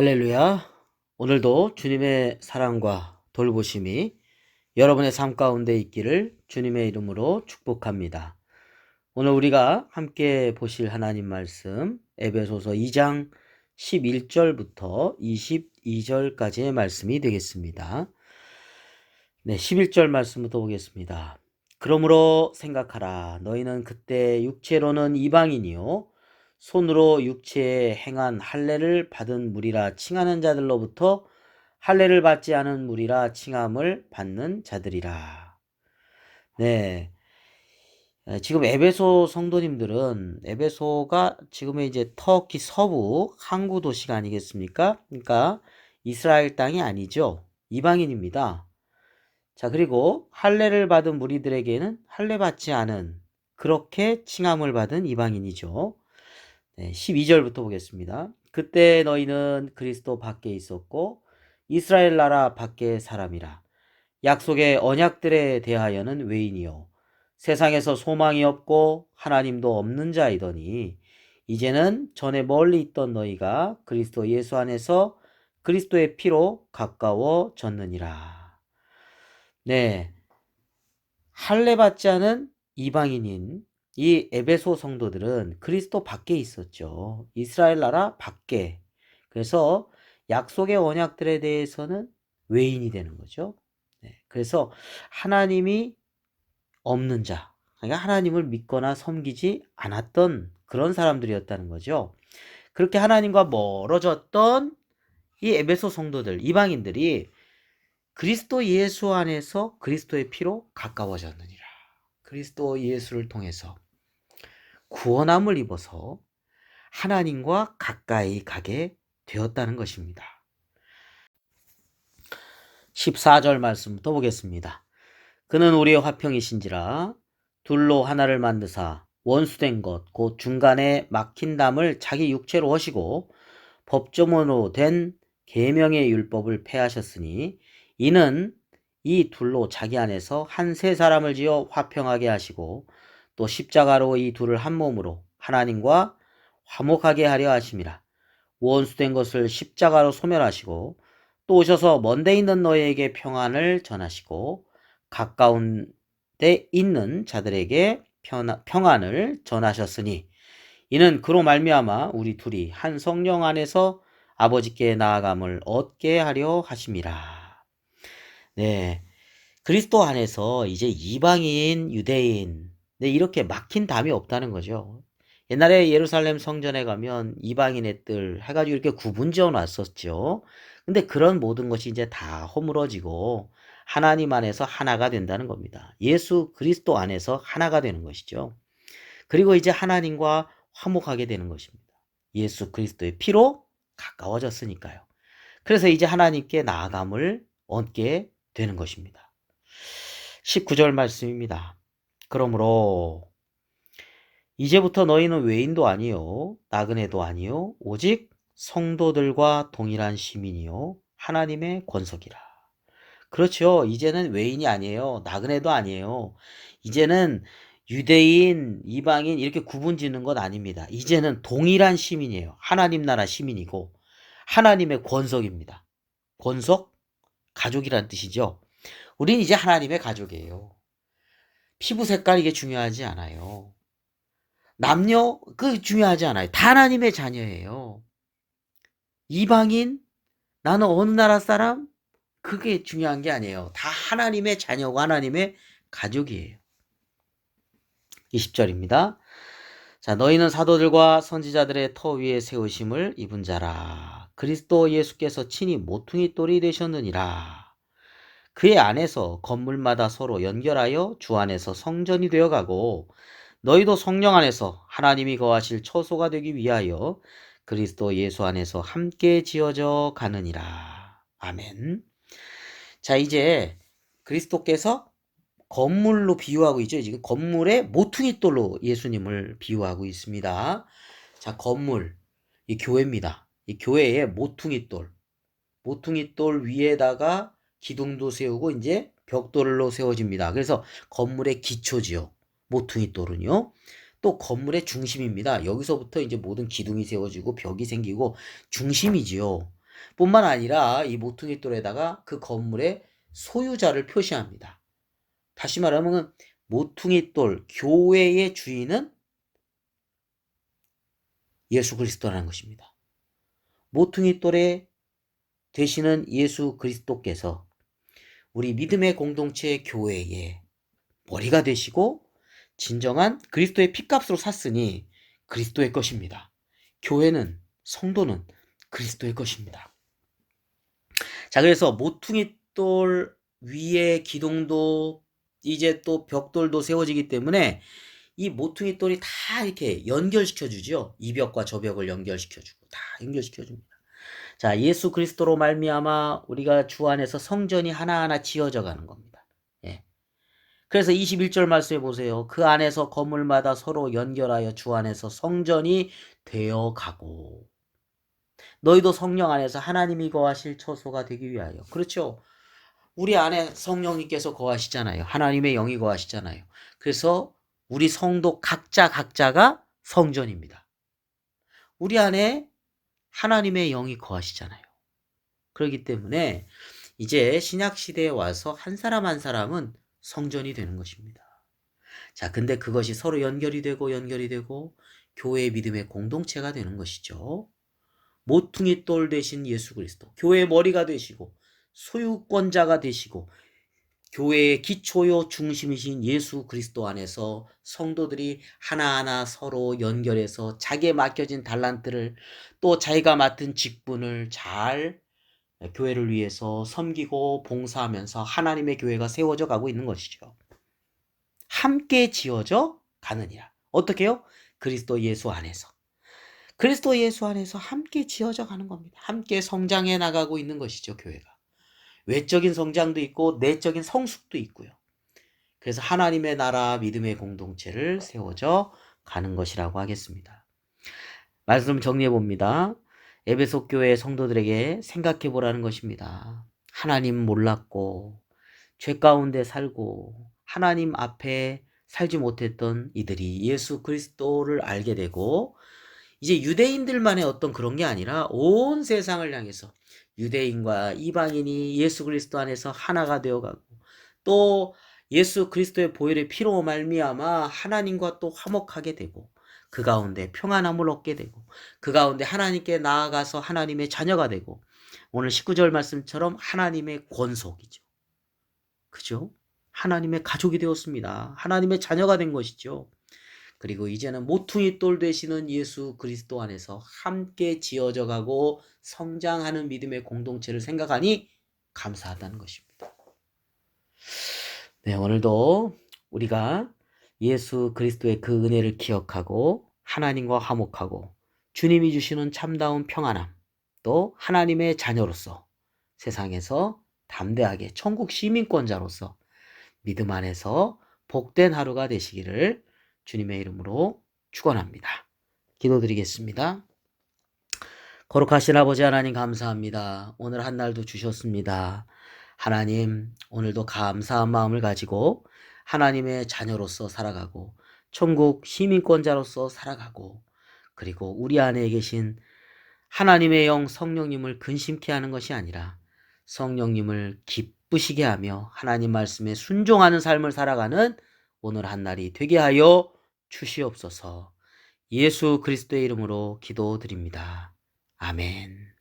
할렐루야. 오늘도 주님의 사랑과 돌보심이 여러분의 삶 가운데 있기를 주님의 이름으로 축복합니다. 오늘 우리가 함께 보실 하나님 말씀 에베소서 2장 11절부터 22절까지의 말씀이 되겠습니다. 네, 11절 말씀부터 보겠습니다. 그러므로 생각하라. 너희는 그때 육체로는 이방인이요 손으로 육체에 행한 할례를 받은 무리라 칭하는 자들로부터 할례를 받지 않은 무리라 칭함을 받는 자들이라. 네. 지금 에베소 성도님들은 에베소가 지금의 이제 터키 서부 항구 도시가 아니겠습니까? 그러니까 이스라엘 땅이 아니죠. 이방인입니다. 자, 그리고 할례를 받은 무리들에게는 할례 받지 않은 그렇게 칭함을 받은 이방인이죠. 네, 12절부터 보겠습니다. 그때 너희는 그리스도 밖에 있었고 이스라엘 나라 밖의 사람이라. 약속의 언약들에 대하여는 외인이요 세상에서 소망이 없고 하나님도 없는 자이더니 이제는 전에 멀리 있던 너희가 그리스도 예수 안에서 그리스도의 피로 가까워졌느니라. 네, 할례 받지 않은 이방인인 이 에베소 성도들은 그리스도 밖에 있었죠. 이스라엘 나라 밖에. 그래서 약속의 언약들에 대해서는 외인이 되는 거죠. 네, 그래서 하나님이 없는 자, 그러니까 하나님을 믿거나 섬기지 않았던 그런 사람들이었다는 거죠. 그렇게 하나님과 멀어졌던 이 에베소 성도들, 이방인들이 그리스도 예수 안에서 그리스도의 피로 가까워졌느니라. 그리스도 예수를 통해서 구원함을 입어서 하나님과 가까이 가게 되었다는 것입니다. 14절 말씀부터 보겠습니다. 그는 우리의 화평이신지라 둘로 하나를 만드사 원수된 것 곧 중간에 막힌 담을 자기 육체로 하시고 법조문으로 된 계명의 율법을 폐하셨으니 이는 이 둘로 자기 안에서 한 세 사람을 지어 화평하게 하시고 또 십자가로 이 둘을 한 몸으로 하나님과 화목하게 하려 하심이라. 원수된 것을 십자가로 소멸하시고 또 오셔서 먼데 있는 너희에게 평안을 전하시고 가까운 데 있는 자들에게 평안을 전하셨으니 이는 그로 말미암아 우리 둘이 한 성령 안에서 아버지께 나아감을 얻게 하려 하심이라. 네, 그리스도 안에서 이제 이방인, 유대인, 네, 이렇게 막힌 담이 없다는 거죠. 옛날에 예루살렘 성전에 가면 이방인의 뜰 해가지고 이렇게 구분 지어 놨었죠. 근데 그런 모든 것이 이제 다 허물어지고 하나님 안에서 하나가 된다는 겁니다. 예수 그리스도 안에서 하나가 되는 것이죠. 그리고 이제 하나님과 화목하게 되는 것입니다. 예수 그리스도의 피로 가까워졌으니까요. 그래서 이제 하나님께 나아감을 얻게 되는 것입니다. 19절 말씀입니다. 그러므로 이제부터 너희는 외인도 아니요 나그네도 아니요 오직 성도들과 동일한 시민이요 하나님의 권속이라. 그렇죠. 이제는 외인이 아니에요. 나그네도 아니에요. 이제는 유대인, 이방인 이렇게 구분 짓는 것 아닙니다. 이제는 동일한 시민이에요. 하나님 나라 시민이고 하나님의 권속입니다. 권속? 가족이란 뜻이죠. 우린 이제 하나님의 가족이에요. 피부 색깔 이게 중요하지 않아요. 남녀 그 중요하지 않아요. 다 하나님의 자녀예요. 이방인 나는 어느 나라 사람 그게 중요한 게 아니에요. 다 하나님의 자녀고 하나님의 가족이에요. 20절입니다. 자, 너희는 사도들과 선지자들의 터 위에 세우심을 입은 자라. 그리스도 예수께서 친히 모퉁이 돌이 되셨느니라. 그의 안에서 건물마다 서로 연결하여 주 안에서 성전이 되어가고 너희도 성령 안에서 하나님이 거하실 처소가 되기 위하여 그리스도 예수 안에서 함께 지어져 가느니라. 아멘. 자, 이제 그리스도께서 건물로 비유하고 있죠. 지금 건물의 모퉁이돌로 예수님을 비유하고 있습니다. 자, 건물, 이 교회입니다. 이 교회의 모퉁이돌, 모퉁이돌 위에다가 기둥도 세우고 이제 벽돌로 세워집니다. 그래서 건물의 기초지요. 모퉁이돌은요. 또 건물의 중심입니다. 여기서부터 이제 모든 기둥이 세워지고 벽이 생기고 중심이지요. 뿐만 아니라 이 모퉁이 돌에다가 그 건물의 소유자를 표시합니다. 다시 말하면 모퉁이 돌 교회의 주인은 예수 그리스도라는 것입니다. 모퉁이 돌에 되시는 예수 그리스도께서 우리 믿음의 공동체 교회의 머리가 되시고 진정한 그리스도의 피값으로 샀으니 그리스도의 것입니다. 교회는 성도는 그리스도의 것입니다. 자, 그래서 모퉁이 돌 위에 기둥도 이제 또 벽돌도 세워지기 때문에 이 모퉁이 돌이 다 이렇게 연결시켜 주죠. 이 벽과 저 벽을 연결시켜 주고 다 연결시켜 줍니다. 자, 예수 그리스도로 말미암아 우리가 주 안에서 성전이 하나하나 지어져 가는 겁니다. 예. 그래서 21절 말씀해 보세요. 그 안에서 건물마다 서로 연결하여 주 안에서 성전이 되어 가고 너희도 성령 안에서 하나님이 거하실 처소가 되기 위하여. 그렇죠. 우리 안에 성령님께서 거하시잖아요. 하나님의 영이 거하시잖아요. 그래서 우리 성도 각자가 성전입니다. 우리 안에 하나님의 영이 거하시잖아요. 그렇기 때문에 이제 신약 시대에 와서 한 사람 한 사람은 성전이 되는 것입니다. 자, 근데 그것이 서로 연결이 되고 교회의 믿음의 공동체가 되는 것이죠. 모퉁이 돌 되신 예수 그리스도, 교회의 머리가 되시고 소유권자가 되시고 교회의 기초요 중심이신 예수 그리스도 안에서 성도들이 하나하나 서로 연결해서 자기에 맡겨진 달란트를 또 자기가 맡은 직분을 잘 교회를 위해서 섬기고 봉사하면서 하나님의 교회가 세워져 가고 있는 것이죠. 함께 지어져 가느니라. 어떻게요? 그리스도 예수 안에서. 그리스도 예수 안에서 함께 지어져 가는 겁니다. 함께 성장해 나가고 있는 것이죠, 교회가. 외적인 성장도 있고 내적인 성숙도 있고요. 그래서 하나님의 나라 믿음의 공동체를 세워져 가는 것이라고 하겠습니다. 말씀 정리해 봅니다. 에베소 교회 성도들에게 생각해 보라는 것입니다. 하나님 몰랐고 죄 가운데 살고 하나님 앞에 살지 못했던 이들이 예수 그리스도를 알게 되고 이제 유대인들만의 어떤 그런 게 아니라 온 세상을 향해서 유대인과 이방인이 예수 그리스도 안에서 하나가 되어가고 또 예수 그리스도의 보혈의 피로 말미암아 하나님과 또 화목하게 되고 그 가운데 평안함을 얻게 되고 그 가운데 하나님께 나아가서 하나님의 자녀가 되고 오늘 19절 말씀처럼 하나님의 권속이죠. 그죠? 하나님의 가족이 되었습니다. 하나님의 자녀가 된 것이죠. 그리고 이제는 모퉁이 돌 되시는 예수 그리스도 안에서 함께 지어져 가고 성장하는 믿음의 공동체를 생각하니 감사하다는 것입니다. 네, 오늘도 우리가 예수 그리스도의 그 은혜를 기억하고 하나님과 화목하고 주님이 주시는 참다운 평안함 또 하나님의 자녀로서 세상에서 담대하게 천국 시민권자로서 믿음 안에서 복된 하루가 되시기를 주님의 이름으로 축원합니다. 기도드리겠습니다. 거룩하신 아버지 하나님 감사합니다. 오늘 한 날도 주셨습니다. 하나님 오늘도 감사한 마음을 가지고 하나님의 자녀로서 살아가고 천국 시민권자로서 살아가고 그리고 우리 안에 계신 하나님의 영 성령님을 근심케 하는 것이 아니라 성령님을 기쁘시게 하며 하나님 말씀에 순종하는 삶을 살아가는 오늘 한 날이 되게 하여 주시옵소서. 예수 그리스도의 이름으로 기도드립니다. 아멘.